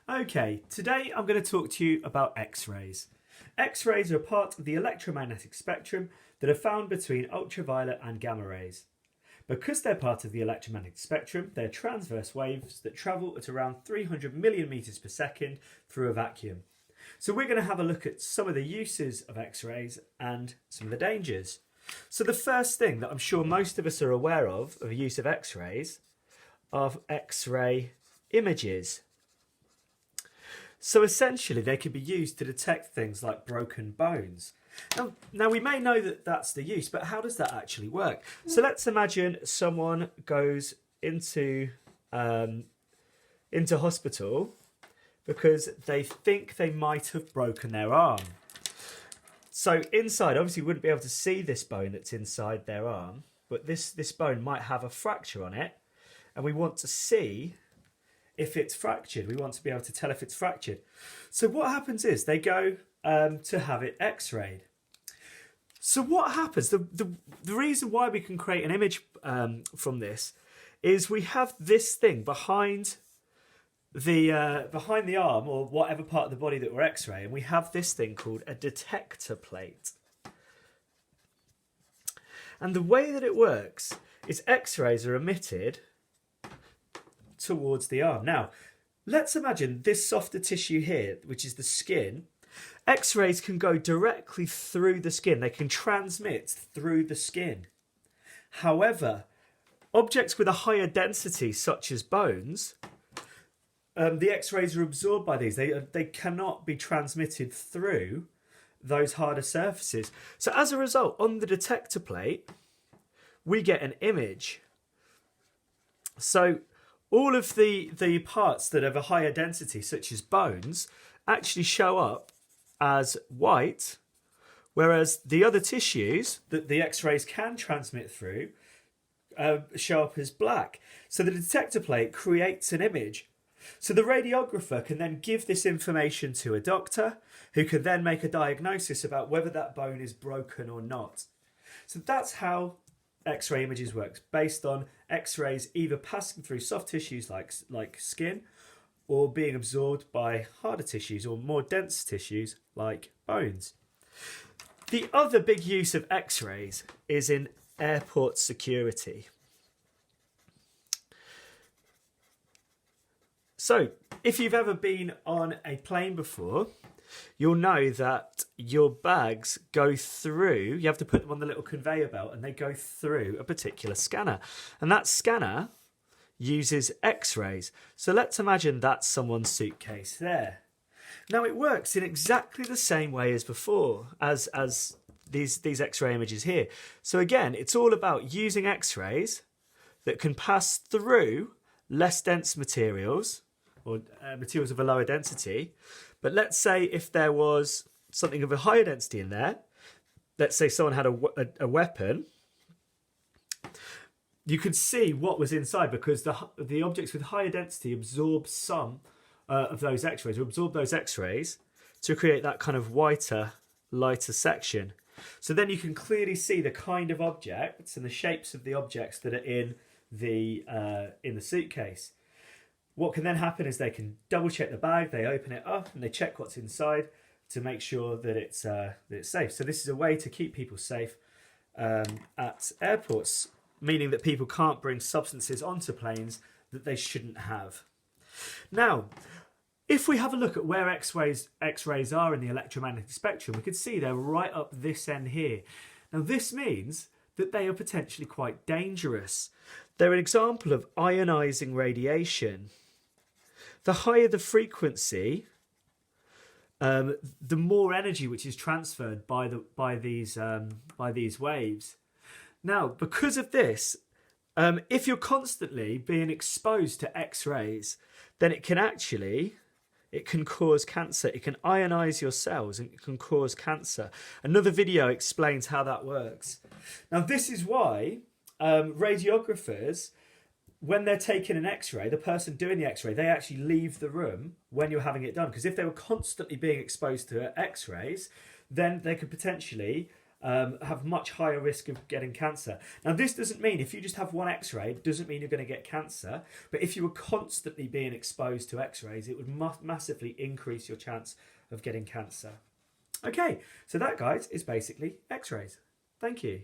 Okay, today I'm going to talk to you about X-rays. X-rays are a part of the electromagnetic spectrum that are found between ultraviolet and gamma rays. Because they're part of the electromagnetic spectrum, they're transverse waves that travel at around 300 million meters per second through a vacuum. So we're going to have a look at some of the uses of X-rays and some of the dangers. So the first thing that I'm sure most of us are aware of the use of X-rays, are X-ray images. So essentially they can be used to detect things like broken bones. Now we may know that that's the use, but how does that actually work? So let's imagine someone goes into hospital because they think they might have broken their arm. So inside, obviously we wouldn't be able to see this bone that's inside their arm, but this bone might have a fracture on it, and we want to see if it's fractured. We want to be able to tell if it's fractured. So what happens is they go to have it x-rayed. So what happens, the reason why we can create an image from this is we have this thing behind the arm, or whatever part of the body that we're x-raying, and we have this thing called a detector plate. And the way that it works is x-rays are emitted towards the arm. Now, let's imagine this softer tissue here, which is the skin. X-rays can go directly through the skin. They can transmit through the skin. However, objects with a higher density, such as bones, the X-rays are absorbed by these. They cannot be transmitted through those harder surfaces. So as a result, on the detector plate, we get an image. So all of the parts that have a higher density, such as bones, actually show up as white, whereas the other tissues that the X-rays can transmit through show up as black. So the detector plate creates an image. So the radiographer can then give this information to a doctor, who can then make a diagnosis about whether that bone is broken or not. So that's how X-ray images works, based on X-rays either passing through soft tissues like skin, or being absorbed by harder tissues or more dense tissues like bones. The other big use of X-rays is in airport security. So if you've ever been on a plane before, you'll know that your bags go through, you have to put them on the little conveyor belt, and they go through a particular scanner. And that scanner uses X-rays. So let's imagine that's someone's suitcase there. Now it works in exactly the same way as before, as these X-ray images here. So again, it's all about using X-rays that can pass through less dense materials, or materials of a lower density. But let's say if there was something of a higher density in there, let's say someone had a weapon, you could see what was inside, because the objects with higher density absorb some of those X-rays, or absorb those X-rays to create that kind of whiter, lighter section. So then you can clearly see the kind of objects and the shapes of the objects that are in the suitcase. What can then happen is they can double check the bag, they open it up and they check what's inside to make sure that it's safe. So this is a way to keep people safe at airports, meaning that people can't bring substances onto planes that they shouldn't have. Now, if we have a look at where X-rays are in the electromagnetic spectrum, we can see they're right up this end here. Now this means that they are potentially quite dangerous. They're an example of ionizing radiation. The higher the frequency, the more energy which is transferred by these waves. Now, because of this, if you're constantly being exposed to X-rays, then it can cause cancer. It can ionize your cells and it can cause cancer. Another video explains how that works. Now, this is why radiographers, when they're taking an X-ray, the person doing the X-ray, they actually leave the room when you're having it done. Because if they were constantly being exposed to X-rays, then they could potentially have much higher risk of getting cancer. Now, this doesn't mean if you just have one X-ray, it doesn't mean you're going to get cancer. But if you were constantly being exposed to X-rays, it would massively increase your chance of getting cancer. Okay, so that, guys, is basically X-rays. Thank you.